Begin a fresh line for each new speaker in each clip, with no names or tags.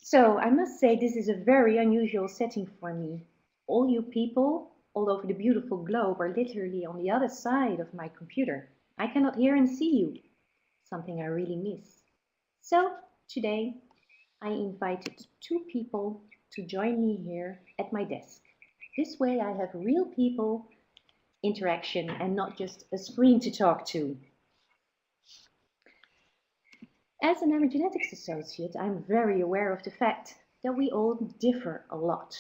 So I must say this is a very unusual setting for me. All you people all over the beautiful globe are literally on the other side of my computer. I cannot hear and see you, something I really miss. So today I invited two people to join me here at my desk. This way I have real people interaction and not just a screen to talk to. As an emergenetics associate, I'm very aware of the fact that we all differ a lot.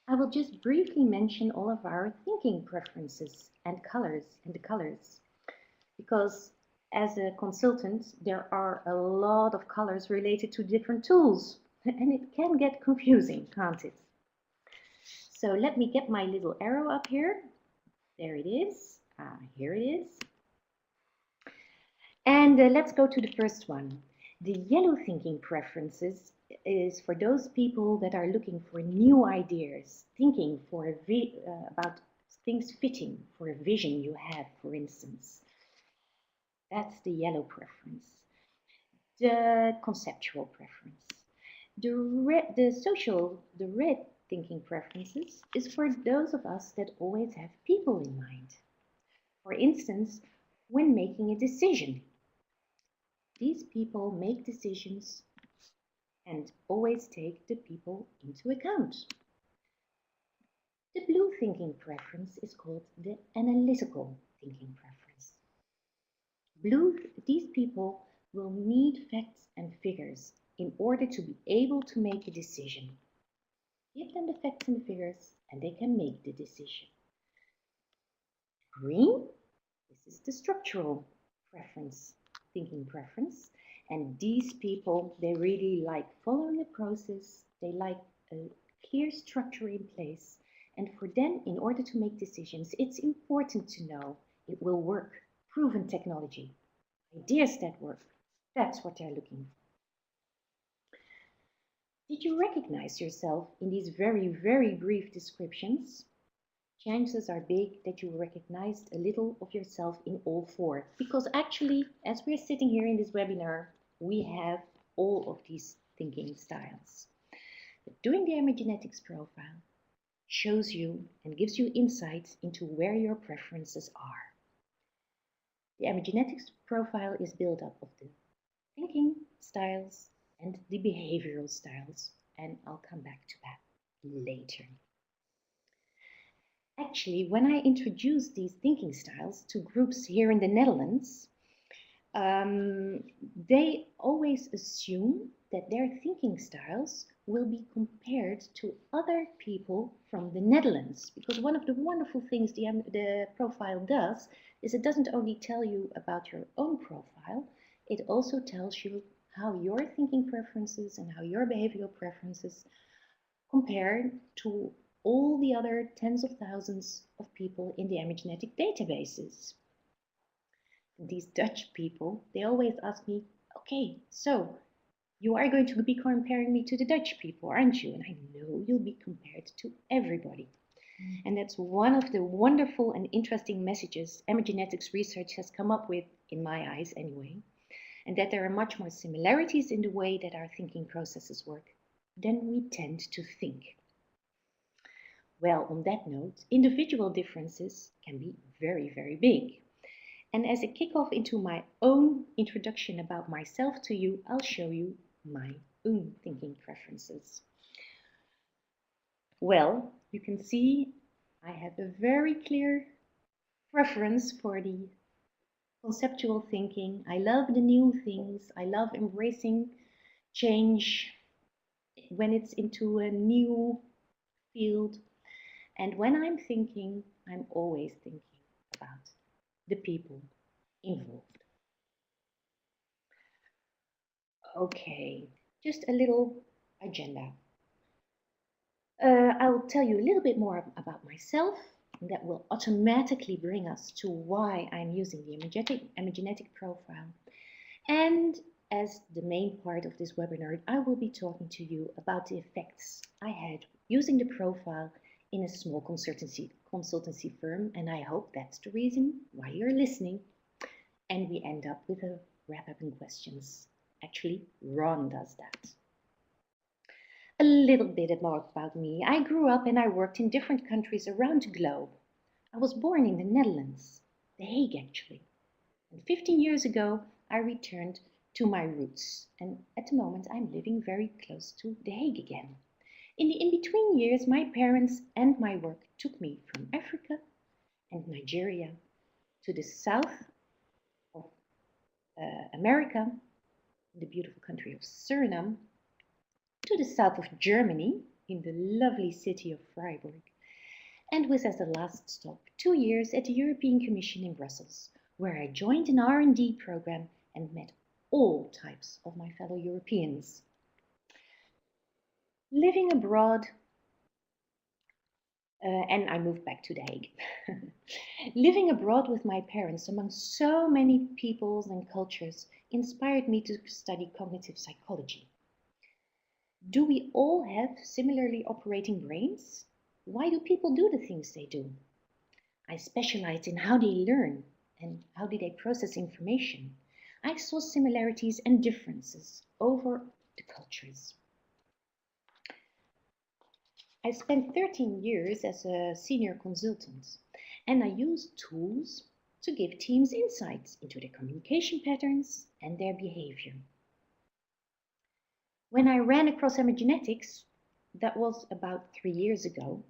I will just briefly mention all of our thinking preferences and the colors, because as a consultant, there are a lot of colors related to different tools, and it can get confusing, can't it? So let me get my little arrow up here. There it is. Here it is. And let's go to the first one. The yellow thinking preferences is for those people that are looking for new ideas, thinking for about things fitting for a vision you have, for instance. That's the yellow preference. The conceptual preference. The red thinking preferences is for those of us that always have people in mind. For instance, when making a decision. These people make decisions and always take the people into account. The blue thinking preference is called the analytical thinking preference. These people will need facts and figures in order to be able to make a decision. Give them the facts and the figures and they can make the decision. Green, this is the structural preference, thinking preference. And these people, they really like following a process. They like a clear structure in place. And for them, in order to make decisions, it's important to know it will work. Proven technology, ideas that work. That's what they're looking for. Did you recognize yourself in these very, very brief descriptions? Chances are big that you recognized a little of yourself in all four, because actually, as we're sitting here in this webinar, we have all of these thinking styles. But doing the emergenetics profile shows you and gives you insights into where your preferences are. The emergenetics profile is built up of the thinking styles and the behavioral styles, and I'll come back to that later. Actually, when I introduced these thinking styles to groups here in the Netherlands, they always assume that their thinking styles will be compared to other people from the Netherlands. Because one of the wonderful things the profile does is it doesn't only tell you about your own profile, it also tells you how your thinking preferences and how your behavioral preferences compare to all the other tens of thousands of people in the emergenetic databases. These Dutch people, they always ask me, okay, so you are going to be comparing me to the Dutch people, aren't you? And I know you'll be compared to everybody. And that's one of the wonderful and interesting messages emergenetics research has come up with, in my eyes anyway, and that there are much more similarities in the way that our thinking processes work than we tend to think. Well, on that note, individual differences can be very, very big. And as a kickoff into my own introduction about myself to you, I'll show you my own thinking preferences. Well, you can see I have a very clear preference for the conceptual thinking. I love the new things. I love embracing change when it's into a new field. And when I'm thinking, I'm always thinking about the people involved. Okay, just a little agenda. I'll tell you a little bit more about myself, and that will automatically bring us to why I'm using the emergenetic profile. And as the main part of this webinar, I will be talking to you about the effects I had using the profile in a small consultancy firm, and I hope that's the reason why you're listening. And we end up with a wrap-up and questions. Actually, Ron does that. A little bit more about me. I grew up and I worked in different countries around the globe. I was born in the Netherlands, The Hague actually. And 15 years ago, I returned to my roots. And at the moment, I'm living very close to The Hague again. In the in-between years, my parents and my work took me from Africa and Nigeria to the south of America, the beautiful country of Suriname, to the south of Germany, in the lovely city of Freiburg, and was as a last stop 2 years at the European Commission in Brussels, where I joined an R&D program and met all types of my fellow Europeans. Living abroad, and I moved back to The Hague. Living abroad with my parents among so many peoples and cultures inspired me to study cognitive psychology. Do we all have similarly operating brains? Why do people do the things they do? I specialized in how they learn and how do they process information. I saw similarities and differences over the cultures. I spent 13 years as a senior consultant, and I used tools to give teams insights into their communication patterns and their behavior. When I ran across Emergenetics, that was about 3 years ago,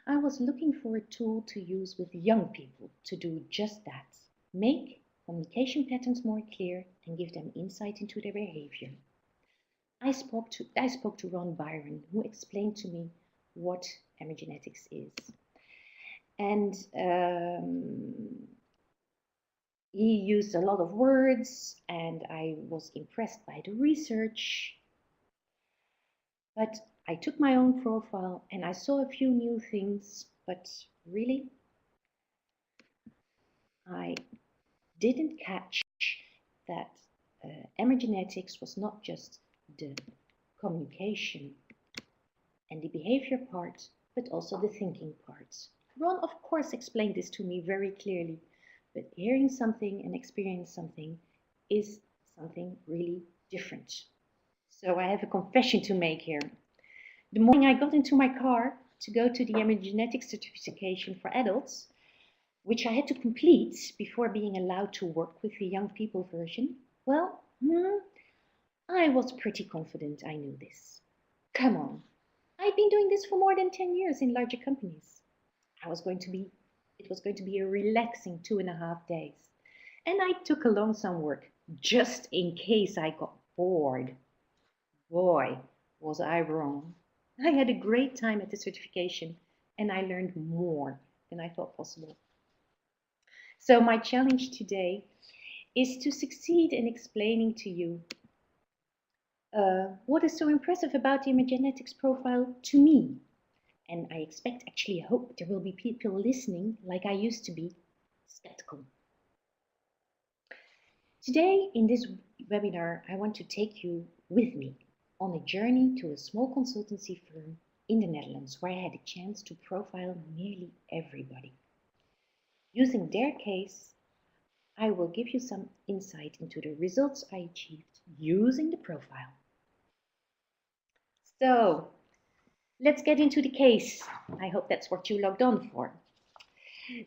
I was looking for a tool to use with young people to do just that, make communication patterns more clear and give them insight into their behavior. I spoke to Ron Byron, who explained to me what Emergenetics is. And he used a lot of words, and I was impressed by the research. But I took my own profile and I saw a few new things, but really, I didn't catch that Emergenetics was not just the communication and the behavior part, but also the thinking part. Ron, of course, explained this to me very clearly, but hearing something and experiencing something is something really different. So I have a confession to make here. The morning I got into my car to go to the Emergenetics certification for adults, which I had to complete before being allowed to work with the young people version, well, I was pretty confident I knew this. Come on, I've been doing this for more than 10 years in larger companies. It was going to be a relaxing 2.5 days. And I took along some work just in case I got bored. Boy, was I wrong. I had a great time at the certification and I learned more than I thought possible. So my challenge today is to succeed in explaining to you what is so impressive about the Emergenetics profile to me. And I hope there will be people listening like I used to be, skeptical. Today in this webinar, I want to take you with me on a journey to a small consultancy firm in the Netherlands where I had a chance to profile nearly everybody. Using their case, I will give you some insight into the results I achieved using the profile. So, let's get into the case. I hope that's what you logged on for.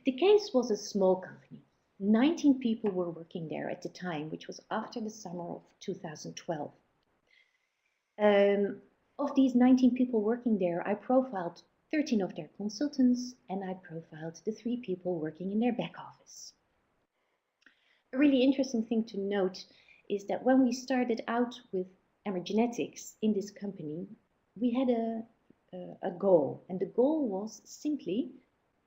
The case was a small company. 19 people were working there at the time, which was after the summer of 2012. Of these 19 people working there, I profiled 13 of their consultants and I profiled the 3 people working in their back office. A really interesting thing to note is that when we started out with Emergenetics in this company, we had a goal, and the goal was simply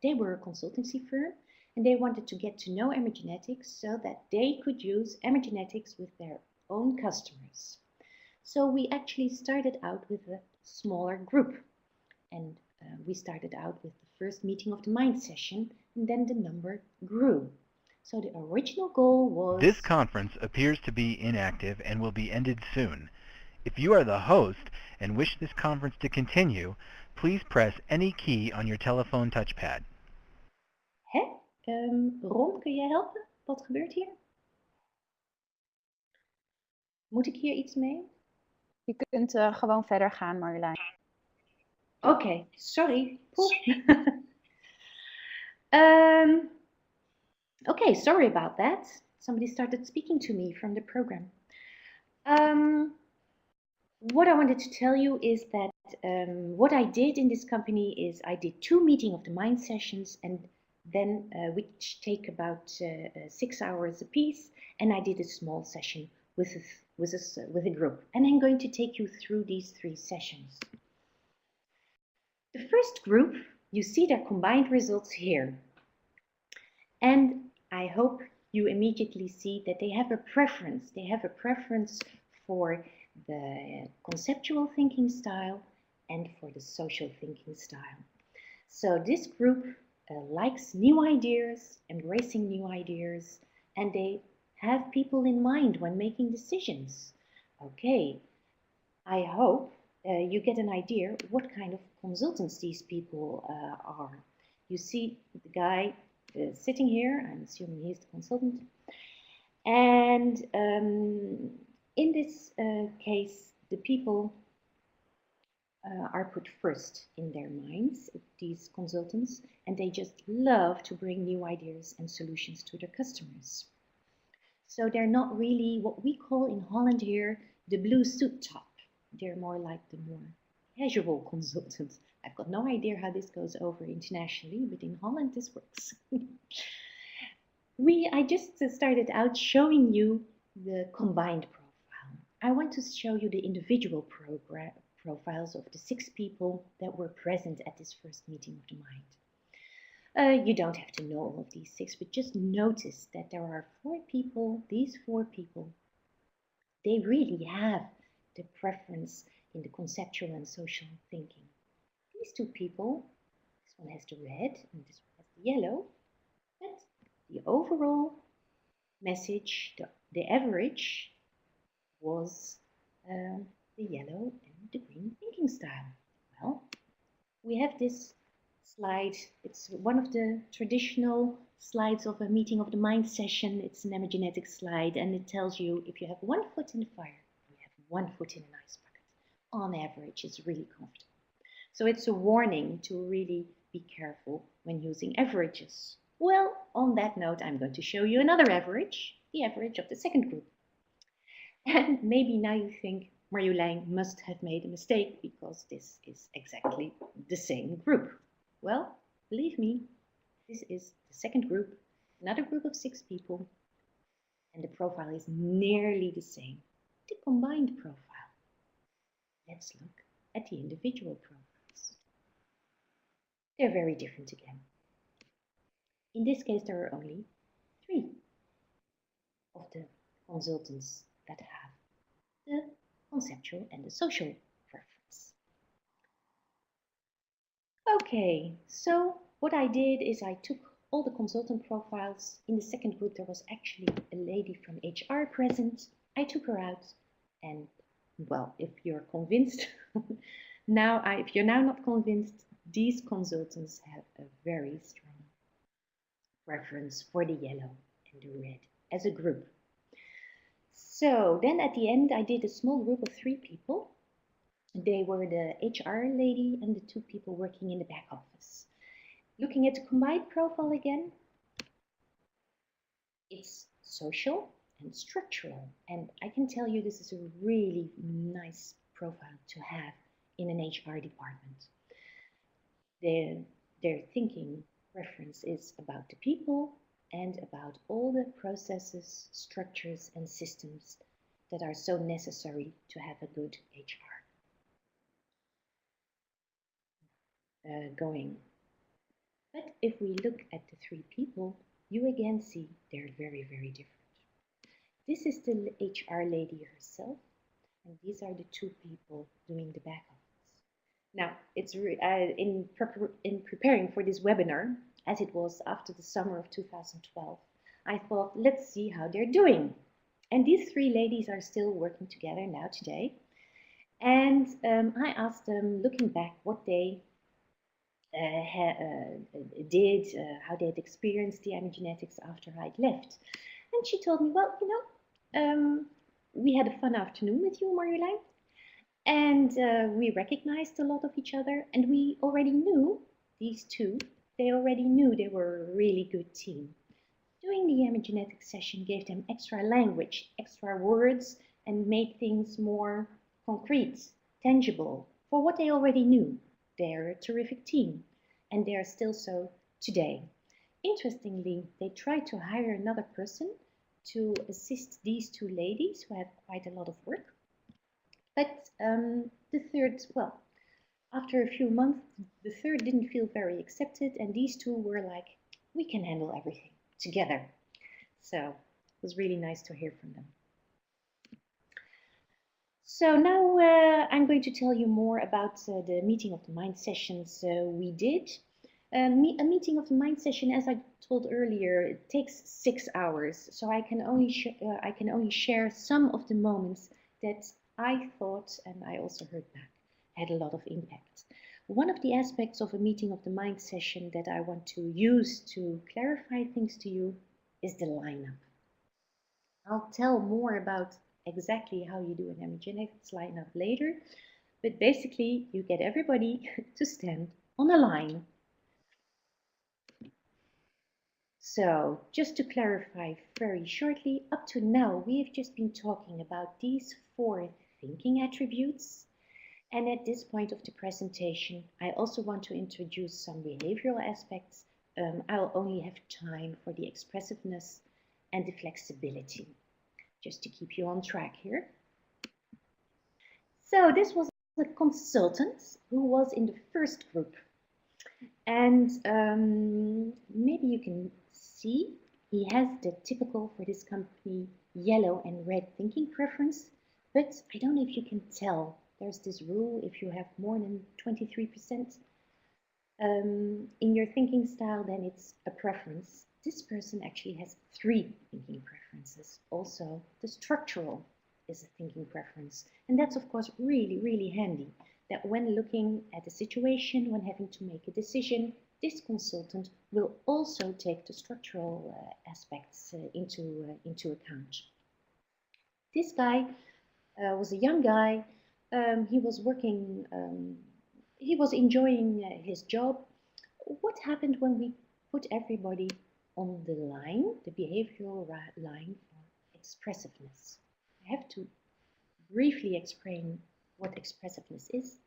they were a consultancy firm and they wanted to get to know Emergenetics so that they could use Emergenetics with their own customers. So we actually started out with a smaller group, and we started out with the first meeting of the mind session, and then the number grew. So the original goal was...
This conference appears to be inactive and will be ended soon. If you are the host and wish this conference to continue, please press any key on your telephone touchpad.
Hè? Ron, kun jij helpen? Wat gebeurt hier? Moet ik hier iets mee?
Je kunt gewoon verder gaan, Marjolein.
Okay, sorry. um, okay, sorry about that. Somebody started speaking to me from the program. What I wanted to tell you is that what I did in this company is I did 2 meeting of the mind sessions, and then which take about 6 hours apiece, and I did a small session with a group, and I'm going to take you through these 3 sessions. The first group, you see their combined results here, and I hope you immediately see that they have a preference. They have a preference for the conceptual thinking style and for the social thinking style. So this group likes new ideas, embracing new ideas, and they have people in mind when making decisions. Okay, I hope you get an idea what kind of consultants these people are. You see the guy sitting here, I'm assuming he's the consultant, and in this case, the people are put first in their minds, these consultants, and they just love to bring new ideas and solutions to their customers. So they're not really what we call in Holland here the blue suit top. They're more like the more casual consultants. I've got no idea how this goes over internationally, but in Holland this works. I just started out showing you the combined profile. I want to show you the individual profiles of the 6 people that were present at this first meeting of the mind. You don't have to know all of these 6, but just notice that there are 4 people, these 4 people, they really have the preference in the conceptual and social thinking. These 2 people, this one has the red and this one has the yellow, but the overall message, the average, was the yellow and the green thinking style. Well, we have this slide. It's one of the traditional slides of a meeting of the mind session. It's an emergenetics slide, and it tells you if you have 1 foot in the fire, you have 1 foot in an ice bucket. On average, it's really comfortable. So it's a warning to really be careful when using averages. Well, on that note, I'm going to show you another average, the average of the second group. And maybe now you think Marjolein must have made a mistake because this is exactly the same group. Well, believe me, this is the second group, another group of 6 people, and the profile is nearly the same, the combined profile. Let's look at the individual profiles. They're very different again. In this case, there are only 3 of the consultants that have the conceptual and the social preference. Okay, so what I did is I took all the consultant profiles. In the second group, there was actually a lady from HR present. I took her out, and well, if you're convinced, if you're now not convinced, these consultants have a very strong preference for the yellow and the red as a group. So then at the end, I did a small group of 3 people. They were the HR lady and the 2 people working in the back office. Looking at the combined profile again, it's social and structural. And I can tell you this is a really nice profile to have in an HR department. Their thinking preference is about the people and about all the processes, structures, and systems that are so necessary to have a good HR going. But if we look at the 3 people, you again see they're very, very different. This is the HR lady herself, and these are the 2 people doing the back office. Now, it's in preparing for this webinar, as it was after the summer of 2012, I thought, let's see how they're doing. And these 3 ladies are still working together now today. And I asked them, looking back, what they did, how they had experienced the emergenetics after I'd left. And she told me, well, we had a fun afternoon with you, Marjolein, And we recognized a lot of each other, and we already knew these two, they already knew they were a really good team. Doing the emergenetics session gave them extra language, extra words, and made things more concrete, tangible, for what they already knew. They're a terrific team, and they are still so today. Interestingly, they tried to hire another person to assist these two ladies who had quite a lot of work. But the third, well, after a few months, the third didn't feel very accepted, and these two were like, we can handle everything together. So it was really nice to hear from them. So now I'm going to tell you more about the meeting of the mind sessions we did. A meeting of the mind session, as I told earlier, it takes 6 hours. So I can only share some of the moments that I thought, and I also heard back, had a lot of impact. One of the aspects of a meeting of the mind session that I want to use to clarify things to you is the lineup. I'll tell more about exactly how you do an emergenetics lineup later, but basically you get everybody to stand on a line. So just to clarify very shortly, up to now we have just been talking about these 4 thinking attributes, and at this point of the presentation I also want to introduce some behavioral aspects. I'll only have time for the expressiveness and the flexibility, just to keep you on track here. So this was a consultant who was in the first group. And maybe you can see he has the typical, for this company, yellow and red thinking preference. But I don't know if you can tell. There's this rule, if you have more than 23% in your thinking style, then it's a preference. This person actually has 3 thinking preferences. Also, the structural is a thinking preference. And that's, of course, really, really handy, that when looking at a situation, when having to make a decision, this consultant will also take the structural aspects into account. This guy was a young guy. He was working, he was enjoying his job. What happened when we put everybody on the line, the behavioral line for expressiveness? I have to briefly explain what expressiveness is.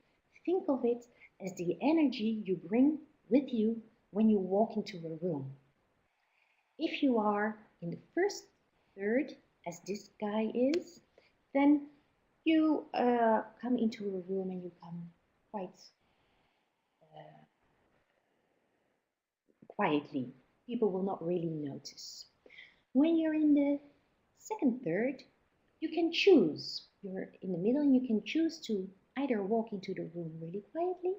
Think of it as the energy you bring with you when you walk into a room. If you are in the first third, as this guy is, then you come into a room and you come quite quietly. People will not really notice. When you're in the second third, you can choose. You're in the middle and you can choose to either walk into the room really quietly,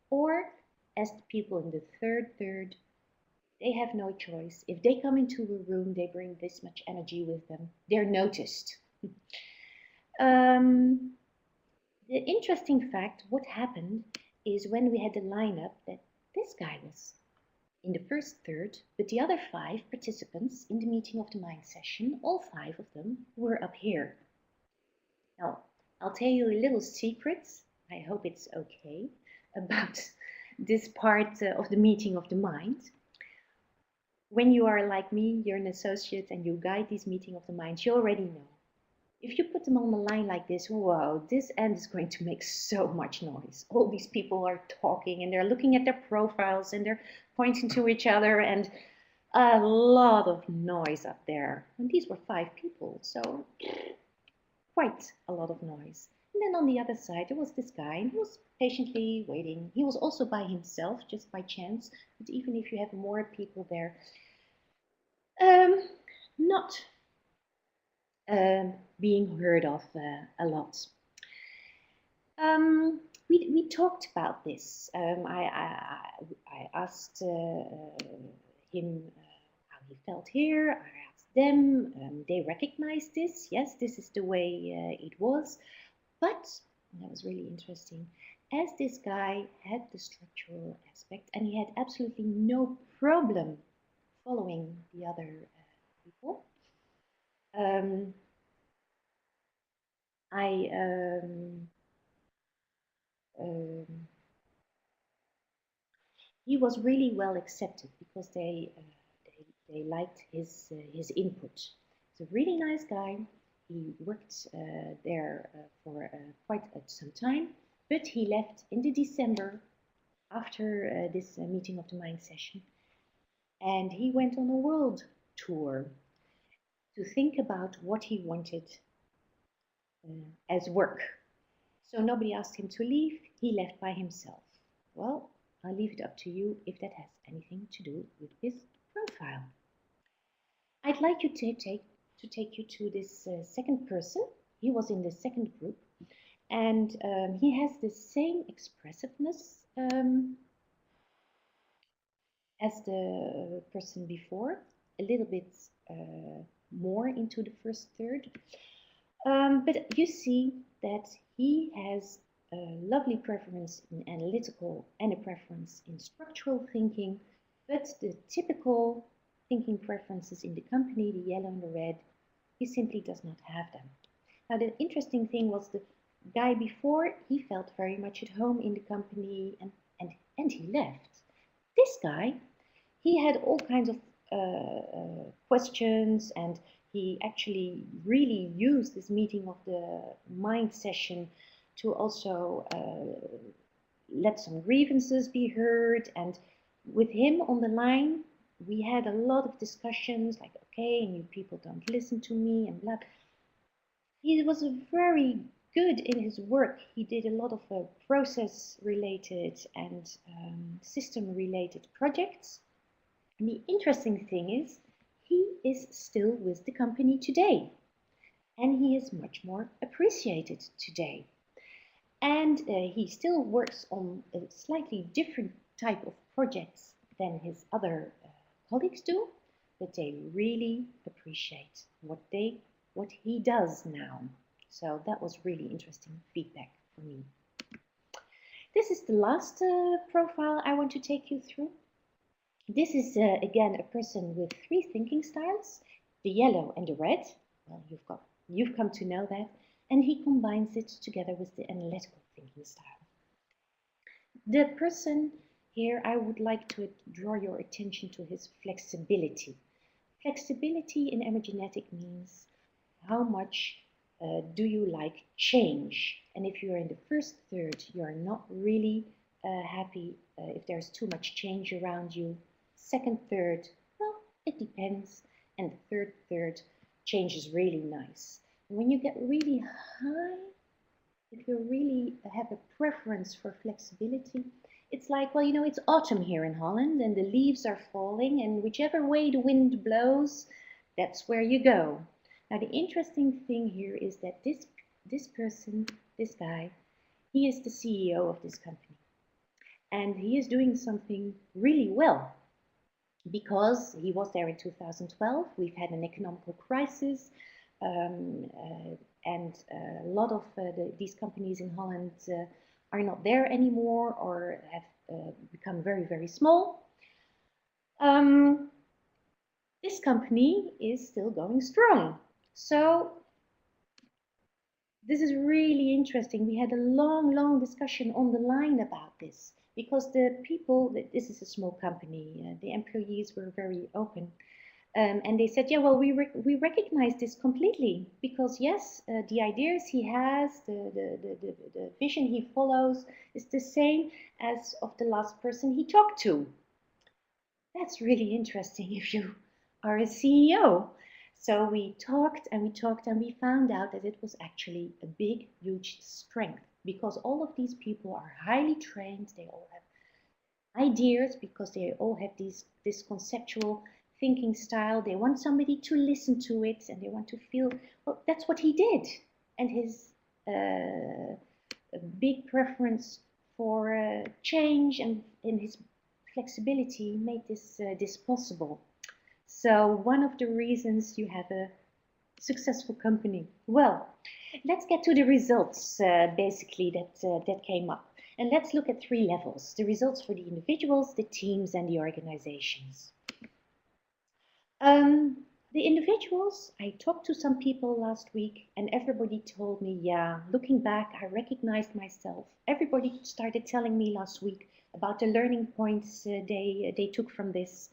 or as the people in the third, they have no choice. If they come into a room, they bring this much energy with them. They're noticed. The interesting fact, what happened is when we had the lineup, that this guy was in the first third, but the other 5 participants in the meeting of the mind session, all 5 of them were up here. Now, I'll tell you a little secret, I hope it's okay, about this part of the meeting of the mind. When you are like me, you're an associate and you guide this meeting of the mind, you already know. If you put them on the line like this, wow, this end is going to make so much noise. All these people are talking and they're looking at their profiles and they're pointing to each other, and a lot of noise up there. And these were 5 people, so quite a lot of noise. And then on the other side, there was this guy who was patiently waiting. He was also by himself, just by chance. But even if you have more people there, not being heard of a lot. We talked about this. I asked him how he felt here. I asked them. They recognized this. Yes, this is the way it was. But, and that was really interesting, as this guy had the structural aspect and he had absolutely no problem following the other people, I he was really well accepted because they liked his input. He's a really nice guy. He worked there for quite some time, but he left in the December after this meeting of the mind session, and he went on a world tour to think about what he wanted as work. So nobody asked him to leave. He left by himself. Well, I'll leave it up to you if that has anything to do with his profile. I'd like you to take you to this second person. He was in the second group, and he has the same expressiveness as the person before, a little bit more into the first third. But you see that he has a lovely preference in analytical and a preference in structural thinking, but the typical thinking preferences in the company, the yellow and the red, he simply does not have them. Now, the interesting thing was the guy before, he felt very much at home in the company and he left. This guy, he had all kinds of questions, and he actually really used this meeting of the mind session to also let some grievances be heard. And with him on the line, we had a lot of discussions like, okay, and you people don't listen to me and blah. He was very good in his work. He did a lot of process related and system related projects. And the interesting thing is, he is still with the company today, and he is much more appreciated today. And he still works on a slightly different type of projects than his other colleagues do, but they really appreciate what he does now. So that was really interesting feedback for me. This is the last profile I want to take you through. This is again a person with three thinking styles, the yellow and the red. Well, you've come to know that, and he combines it together with the analytical thinking style. The person here, I would like to draw your attention to his flexibility. Flexibility in emergenetic means how much do you like change? And if you're in the first third, you're not really happy if there's too much change around you. Second third, well, it depends. And the third, change is really nice. And when you get really high, if you really have a preference for flexibility, it's like, well, you know, it's autumn here in Holland and the leaves are falling, and whichever way the wind blows, that's where you go. Now, the interesting thing here is that this person, this guy, he is the CEO of this company. And he is doing something really well, because he was there in 2012. We've had an economical crisis, and a lot of these companies in Holland are not there anymore or have become very, very small. This company is still going strong. So this is really interesting. We had a long, long discussion on the line about this, because the people, this is a small company, the employees were very open. And they said, yeah, well, we recognize this completely, because yes, the ideas he has, the vision he follows is the same as of the last person he talked to. That's really interesting if you are a CEO. So we talked and we talked and we found out that it was actually a big, huge strength, because all of these people are highly trained. They all have ideas because they all have this conceptual thinking style. They want somebody to listen to it, and they want to feel, well, that's what he did. And his big preference for change and in his flexibility made this possible. So one of the reasons you have a successful company. Well, let's get to the results basically that came up. And let's look at three levels: the results for the individuals, the teams, and the organizations. The The individuals, I talked to some people last week and everybody told me, yeah, looking back, I recognized myself. Everybody started telling me last week about the learning points they took from this.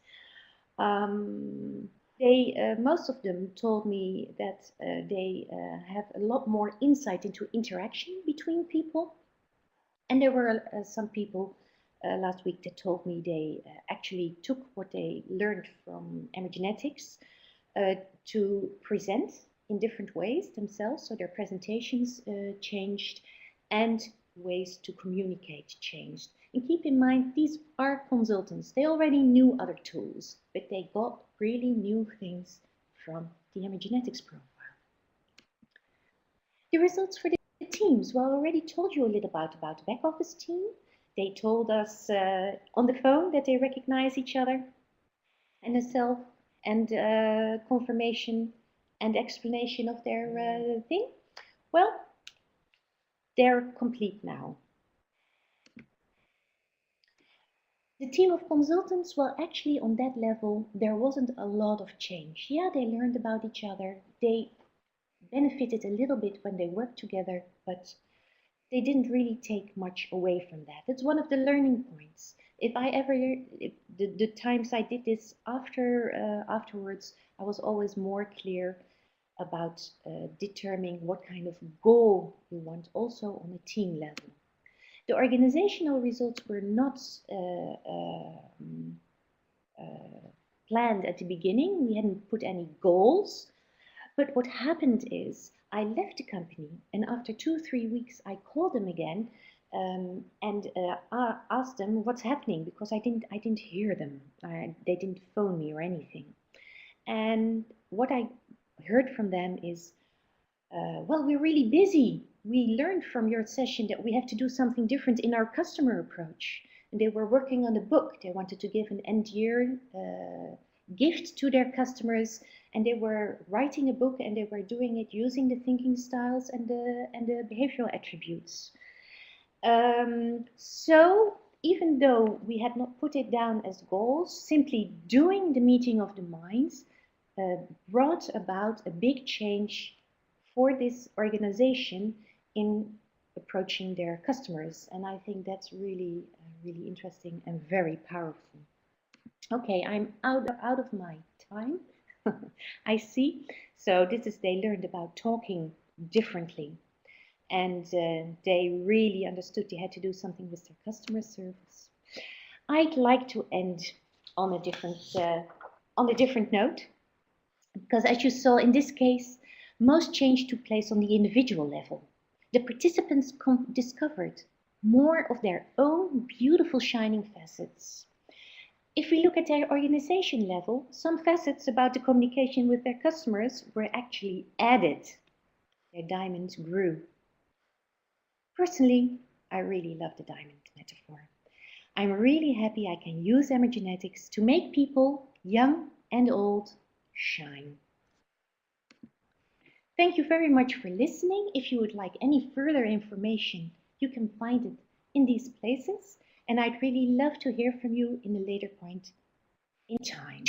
Most of them told me that they have a lot more insight into interaction between people. And there were some people last week that told me they actually took what they learned from Emergenetics to present in different ways themselves. So their presentations changed and ways to communicate changed. And keep in mind, these are consultants. They already knew other tools, but they got really new things from the Emergenetics profile. The results for the teams. Well, I already told you a little about the back office team. They told us on the phone that they recognize each other and the self and confirmation and explanation of their thing. Well, they're complete now. The team of consultants, well, actually on that level, there wasn't a lot of change. Yeah, they learned about each other. They benefited a little bit when they worked together, but they didn't really take much away from that. It's one of the learning points. The times I did this afterwards, I was always more clear about determining what kind of goal you want also on a team level. The organizational results were not planned at the beginning. We hadn't put any goals. But what happened is I left the company, and after 2-3 weeks, I called them again and asked them what's happening, because I didn't hear them. They didn't phone me or anything. And what I heard from them is, well, we're really busy. We learned from your session that we have to do something different in our customer approach. And they were working on a book. They wanted to give an end-year gift to their customers, and they were writing a book, and they were doing it using the thinking styles and the behavioral attributes. So even though we had not put it down as goals, simply doing the meeting of the minds brought about a big change for this organization in approaching their customers. And I think that's really, really interesting and very powerful. Okay, I'm out of my time. I see. So this is, they learned about talking differently, and they really understood they had to do something with their customer service. I'd like to end on a different note, because as you saw in this case, most change took place on the individual level. The participants discovered more of their own beautiful shining facets. If we look at their organization level, some facets about the communication with their customers were actually added. Their diamonds grew. Personally, I really love the diamond metaphor. I'm really happy I can use Emergenetics to make people, young and old, shine. Thank you very much for listening. If you would like any further information, you can find it in these places. And I'd really love to hear from you in a later point in time.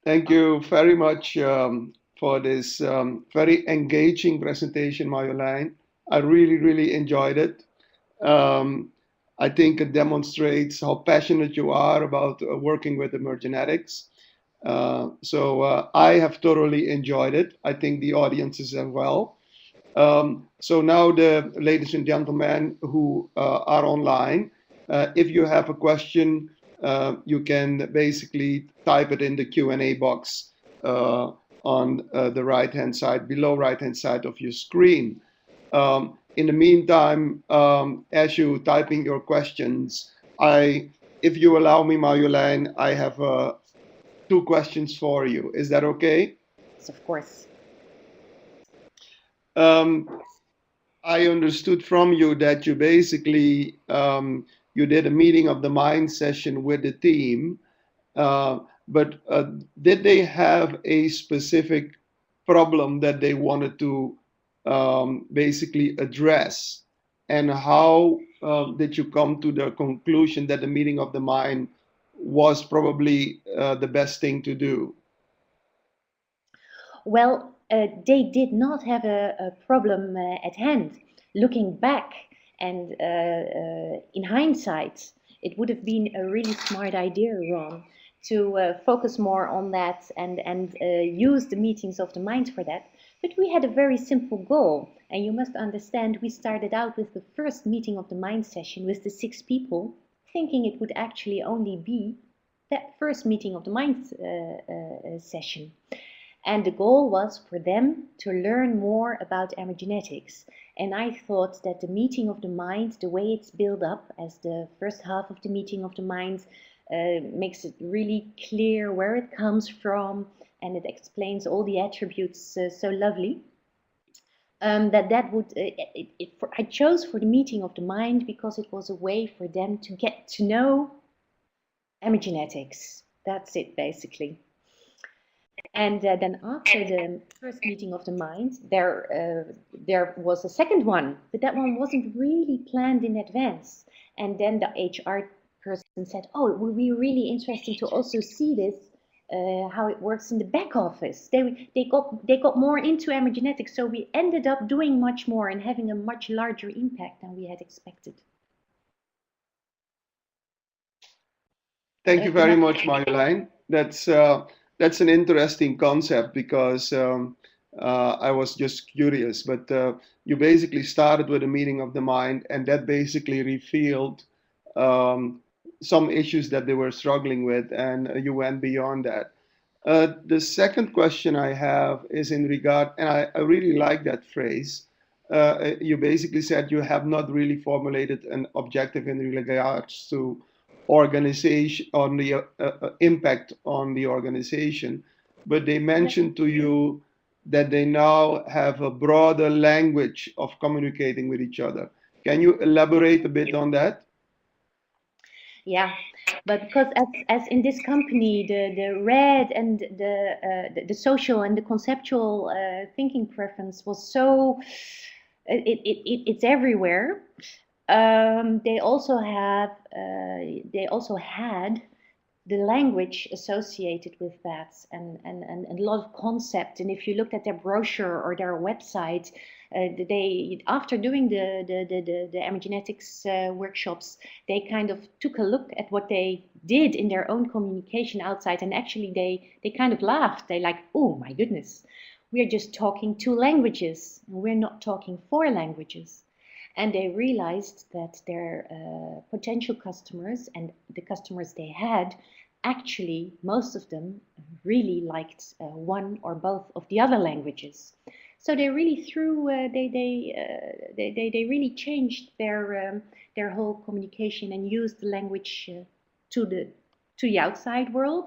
Thank you very much for this very engaging presentation, Marjolein. I really, really enjoyed it. I think it demonstrates how passionate you are about working with Emergenetics. So I have thoroughly enjoyed it. I think the audiences as well. So now the ladies and gentlemen who are online, if you have a question, you can basically type it in the Q&A box on the right-hand side, below right-hand side of your screen. In the meantime, as you type in your questions, if you allow me, Marjolein, I have 2 questions for you. Is that okay?
Yes, of course.
I understood from you that you basically you did a meeting of the mind session with the team, but did they have a specific problem that they wanted to basically address? And how did you come to the conclusion that the meeting of the mind was probably the best thing to do?
Well, they did not have a problem at hand. Looking back and in hindsight, it would have been a really smart idea, Ron, to focus more on that and use the meetings of the mind for that. But we had a very simple goal. And you must understand, we started out with the first meeting of the mind session with the 6 people, thinking it would actually only be that first meeting of the mind session. And the goal was for them to learn more about emergenetics. And I thought that the meeting of the mind, the way it's built up as the first half of the meeting of the mind, makes it really clear where it comes from, and it explains all the attributes so lovely. That would, I chose for the meeting of the mind because it was a way for them to get to know emergenetics. That's it, basically. And then after the first meeting of the mind, there was a second one, but that one wasn't really planned in advance. And then the HR person said, "Oh, it would be really interesting to also see this, how it works in the back office." They got more into emergenetics, so we ended up doing much more and having a much larger impact than we had expected.
Thank you very much, Marjolein. That's an interesting concept because I was just curious, but you basically started with a meeting of the mind, and that basically revealed some issues that they were struggling with, and you went beyond that. The second question I have is in regard, and I really like that phrase. You basically said you have not really formulated an objective in regards to organization, on the impact on the organization, but they mentioned to you that they now have a broader language of communicating with each other. Can you elaborate a bit on that?
Yeah, but because as in this company, the red and the social and the conceptual thinking preference was so it's everywhere. They also had the language associated with that and a lot of concept. And if you looked at their brochure or their website, they, after doing the emergenetics workshops, they kind of took a look at what they did in their own communication outside, and actually they kind of laughed. They like, oh my goodness, we're just talking 2 languages, we're not talking 4 languages. And they realized that their potential customers and the customers they had, actually, most of them really liked one or both of the other languages. So they really they really changed their whole communication and used the language to the outside world.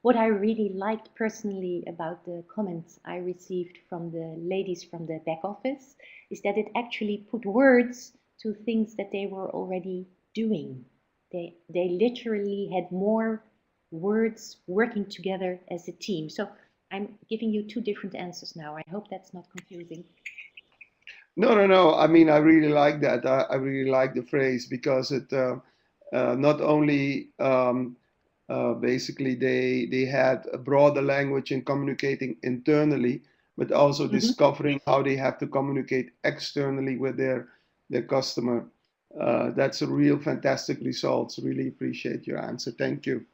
What I really liked personally about the comments I received from the ladies from the back office is that it actually put words to things that they were already doing. They literally had more words working together as a team. So I'm giving you 2 different answers now. I hope that's not confusing.
No. I mean, I really like that. I really like the phrase because it not only basically they had a broader language in communicating internally, but also discovering how they have to communicate externally with their customer. That's a real fantastic result. Really appreciate your answer. Thank you.